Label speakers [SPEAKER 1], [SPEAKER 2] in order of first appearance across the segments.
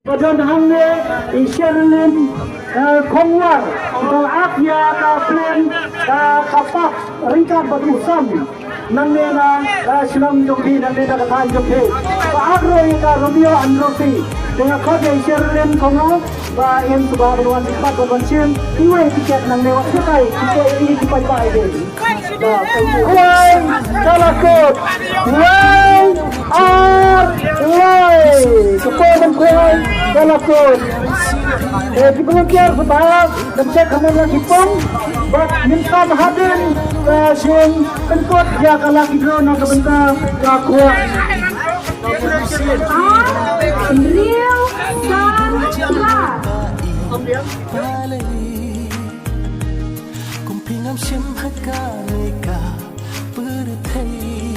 [SPEAKER 1] Badan hangnya Sherlyn Kongwar Akia Kaplen Kapak Ringkat Batusam Nangena Senam Joki Nangena Katan Joki Agro Ika Romeo Andropi dengan kode Sherlyn Kongwar ba yang sebab berwan cepat berwancin iwe tiket nang lewat sekai kita ini dipai-pai deh kuai kalakot kuai kepomen kuai kalakot di pengejar sebab tempat kamu lagi pun buat minta hadir sin tempat dia kalaki drone nak bentar kuat
[SPEAKER 2] Real Sunlight.
[SPEAKER 3] Kumpingam syemhaka mereka berthai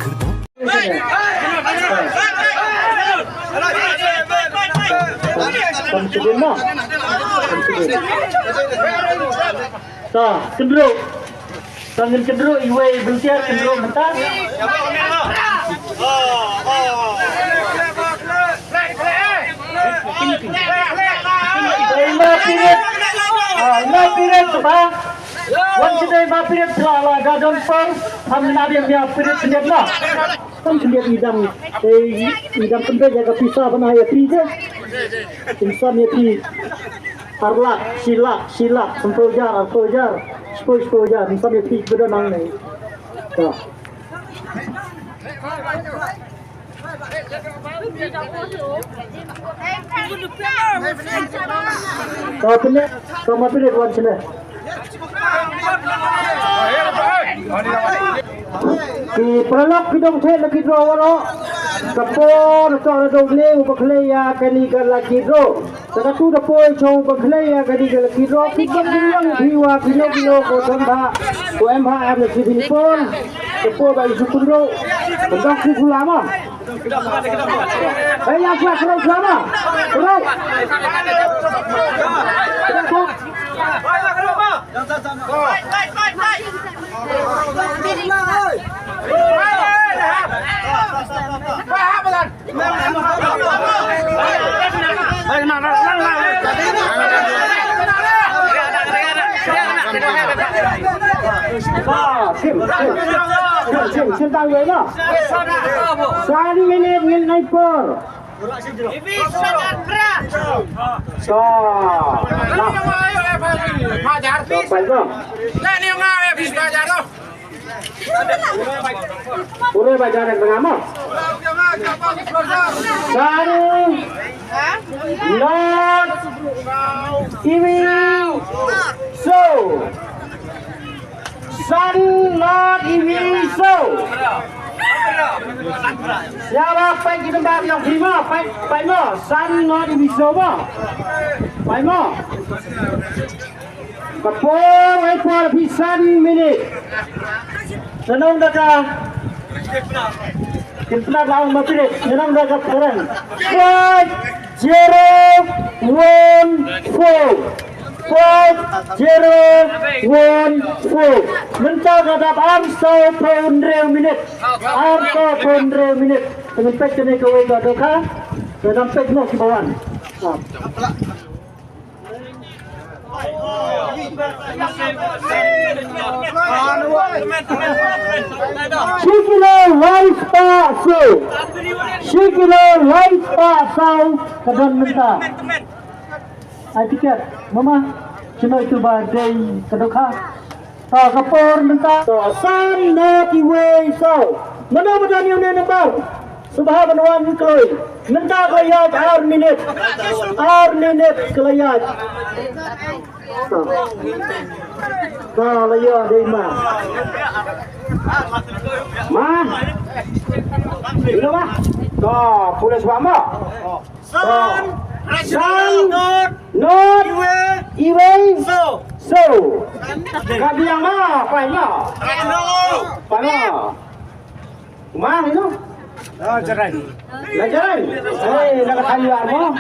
[SPEAKER 3] kedok
[SPEAKER 1] cenderung tangan cenderung iwe bentiar cenderung mentas Mapiret sebab wan sedai mapiret selalu gadon per hamna dia mapiret sendiri lah kan sendiri idam tempat jaga pisah benar ya tiga insan ya ti arlak silak sempojar spojar insan ya ti beda nang ni dah kau punya kau mapiret wan sini di perlok hidung saya lagi draw kapor kalau doble ubakle ya kali lagi draw satu dapoi show ubakle ya kali lagi draw kita bilang diwa kilo ko samba ko emha am lagi pun depo bagi supundro pendok si sulama yang kelas selama terus Sim tahu ya? 1 minit ngil naik por.
[SPEAKER 2] Ini sangat berat.
[SPEAKER 1] So, Boleh baca yang pertama. Satu, not, ini, so. Sun not ini so. Siapa pai di tempat yang prima pai mo. Sun not ini so mo. Pai mo. Kapor ay por pisan minit. Senang daga. Kita lawan mapirit. Senang daga keren. 5-0-1-4 Mentah kadap arso pun real minit dengan pek jenis kawai gadoka dalam pek no kibawan Shikilo life paso kadang mentah I tiket, mama, cuma itu badai kedoka. Tak kapor minta. Sun not iwe so. Mana ni nampak? Subhan wan kloi. Minta kelayat 6 minit kelayat. Kelayat dari mana? Ini mah. Kau pulas wama. Sun not iwe so kadi yang ma pai ma mana itu jalan nak tanya mo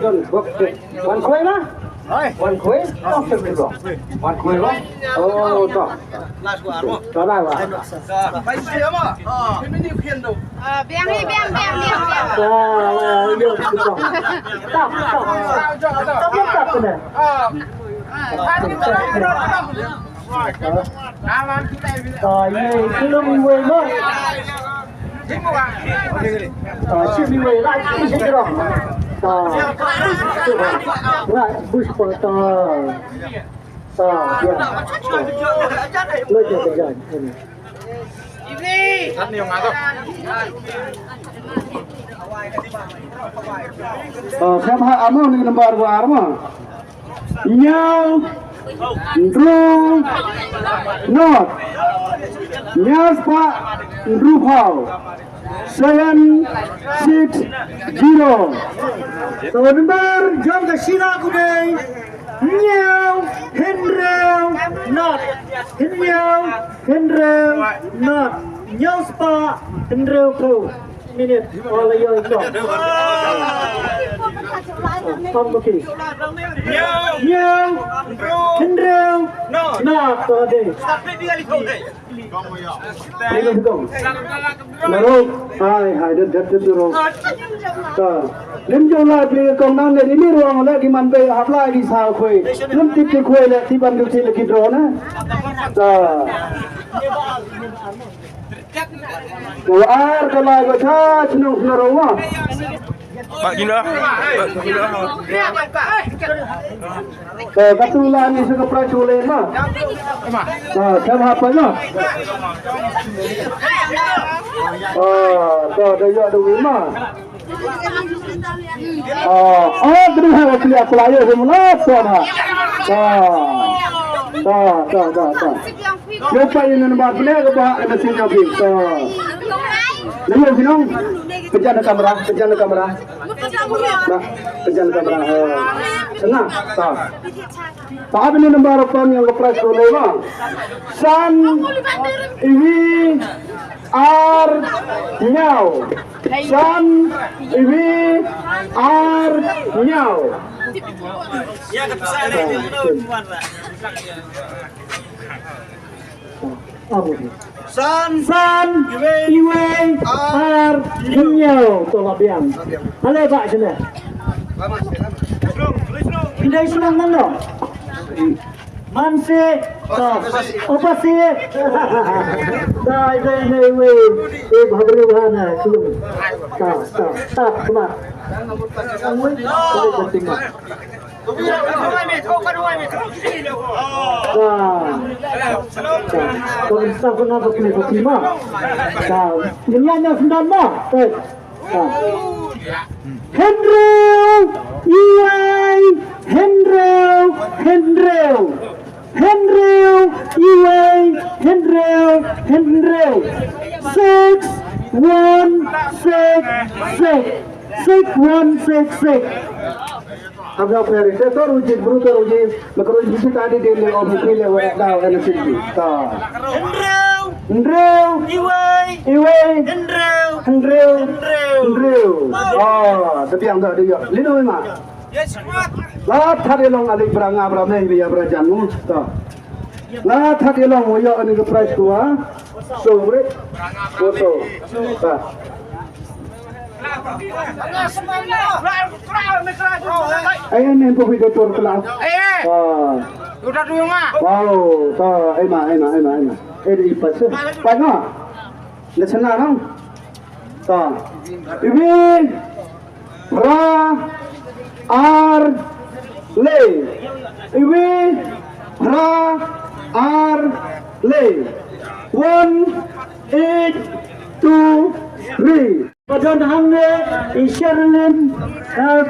[SPEAKER 1] don wan koi ma One quay, không được được rồi. One quay đó. Cho. Cho đây vào.
[SPEAKER 2] Biang ni, biang.
[SPEAKER 1] Được rồi. Stop. Stop lúc tập này. Rồi, cái lúc mình quên mất. Chưa bị quên lại cái gì đó. Lại push for yeah. Look at the gun. Xem hai ấm này number của ấm nhau Drew North nhau Spa Drew Paul 760 so number jump the Shira today nhau Henry North Henry North nhau Spa Henry Paul minute all of you go không ok nhau Henry North today đây là không rồi hai đứa rồi nên cho lại bây công năng này đi ruộng lại thì mình về học lại đi sao khuê nên tiếp cái khuê lại thì bạn được thì là cái đó nè của ai cái lại của cha chừng nào rồi mà
[SPEAKER 4] Pak gila.
[SPEAKER 1] Các tu lan ni suka praculen mah. Siapa apa mah? Dia ada mah. Terus harus lihat pelajar semula sana. Lupa ini nampak boleh ke pak ada sinyal pin. Lihat sinong. Pejan kamera. Senang. Saat ini nomor apa yang kepres oleh bang? San Iwi R Nyau. San Iwi R Nyau.
[SPEAKER 2] Ya kepisah ni.
[SPEAKER 1] San Iwi R Nyau. Tolong biang. Halo pak sini. Tidak senang mana? Manse, apa sih? Dah, bahagia bahana, belum. Tak, cuma. Kau kenapa pilih Fatimah? Dunianya senang mah. Henry, Henry, 6166. Abang Ferry, saya tahu uji, makro uji tadi dia le objek le awak tahu energi. Henry. Tapi yang tak dia. Lino memang. Lah tadi long alik berangga beramai biar berajamu. Lah tadi long moyo ini ke price tua. So break. Foto. Ayan ni po video tour kelas.
[SPEAKER 2] Udah dulu mah.
[SPEAKER 1] Wow, ema. Ini pas. Paano? Lesson na nang. Iwi Ra R Le. Iwi Ra R Le. 1 8 2 3. Pada hangnya Sherlyn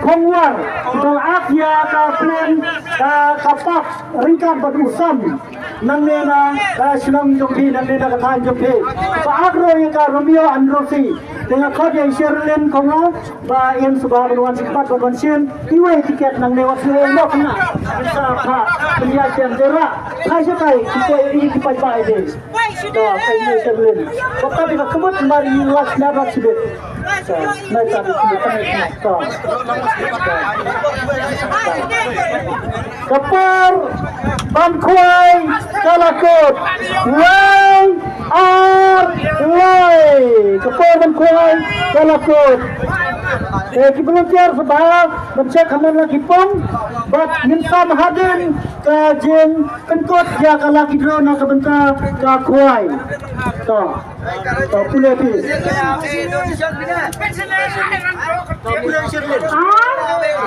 [SPEAKER 1] Kongwar atau Akhya Kaplen Kapak Ringkat Berusan Nangena Senang Jompi Nangena Katan Jompi Pak Agro yang Romeo Androsi dengan kod yang Sherlyn Kongwar Pak yang sebab berwan sekepat berwan sien Iwai tiket nang lewat selama kena bisa Pak pendidikan jerak Hai sekai kita ini dipai-pai deh Pak ini Sherlyn Bapak bila kemut mari luas dapat sebut Kapur Bangkuai Kalakut Y Kapur Bangkuai Kalakut Kipeluntiar sebab mencek kaman lagi pun bat minta mahadin ke jeng penkot ya kalaki drone ke bentar ke kuai to pulih pi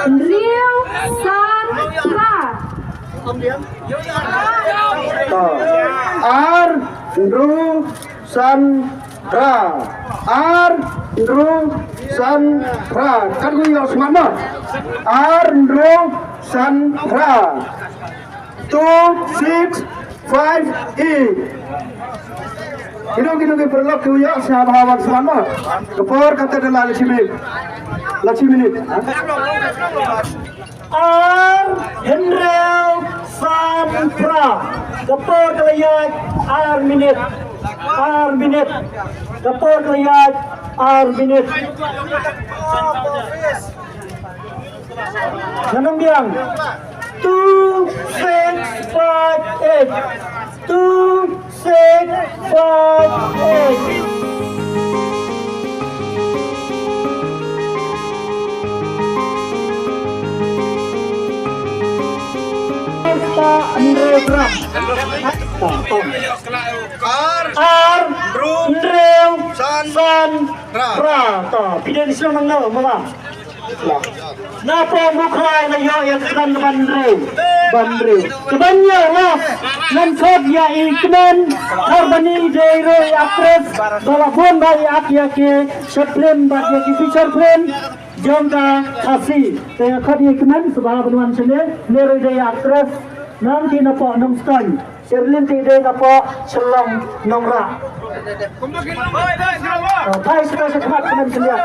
[SPEAKER 5] Real Sandra.
[SPEAKER 1] Andrew Sandra kan gue yang semangat Andrew Sandra 2658 Kino perlu kuya siapa hawan semangat kepor kata adalah 10 minit Henry Sandra kepor kalian minit kepor kalian minit Nanang biang 2658 Pilihan Islam mengenal mama. Napa mukhai na yo yang kan bandre. Kebanya lah nansod ya iknan harbani deiro akres balabon bai akyake sheplen bagi feature plan jomda khasi te khadi iknan subah benuan sene nero de akres nanti napa namstan Sherlin tidak apa selang nomra. Thai sudah sekat dengan selia.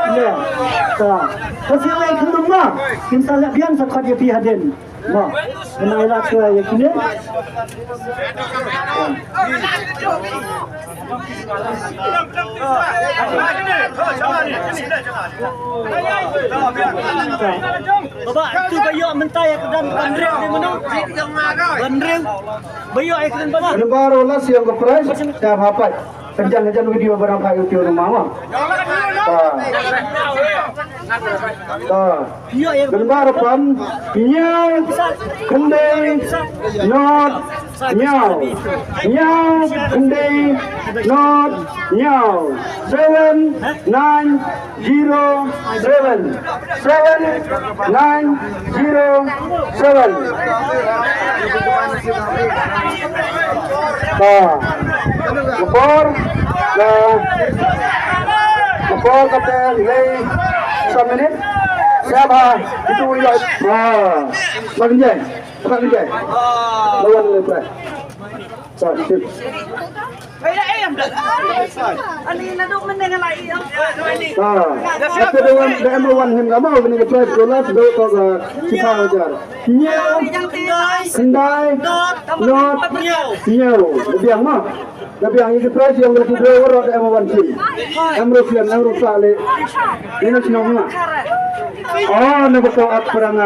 [SPEAKER 1] Hasilnya itu rumah. Insya Allah biang sekat dia pihaden. Nah, menailah saya yakin. Bapa, tu bayu mentai dan bandril di mana? Bandril. Bayu iklan bapa.
[SPEAKER 6] Baru lah siang ke price. Dah apa? Kerjaan video barang kayu tiup rumah. Gambar pam, nyau, kendai, not, nyau, kendai, not, nyau. 7907, 7907. Kepor kata nilai 1 minit. Siapa itu wilayah? Lawan dia. Lawan lepas. Sip.
[SPEAKER 5] Ani naduk mendengar lagi.
[SPEAKER 6] Kata dengan one him kamu ini ke price dolar do to kita ajar. Nyau, kendai, not, nyau. Biang mah. Tapi yang ini price yang berarti driver ada M1 sim. M-Rufian, M-Rufale. Ini semua. Oh, ini betul perang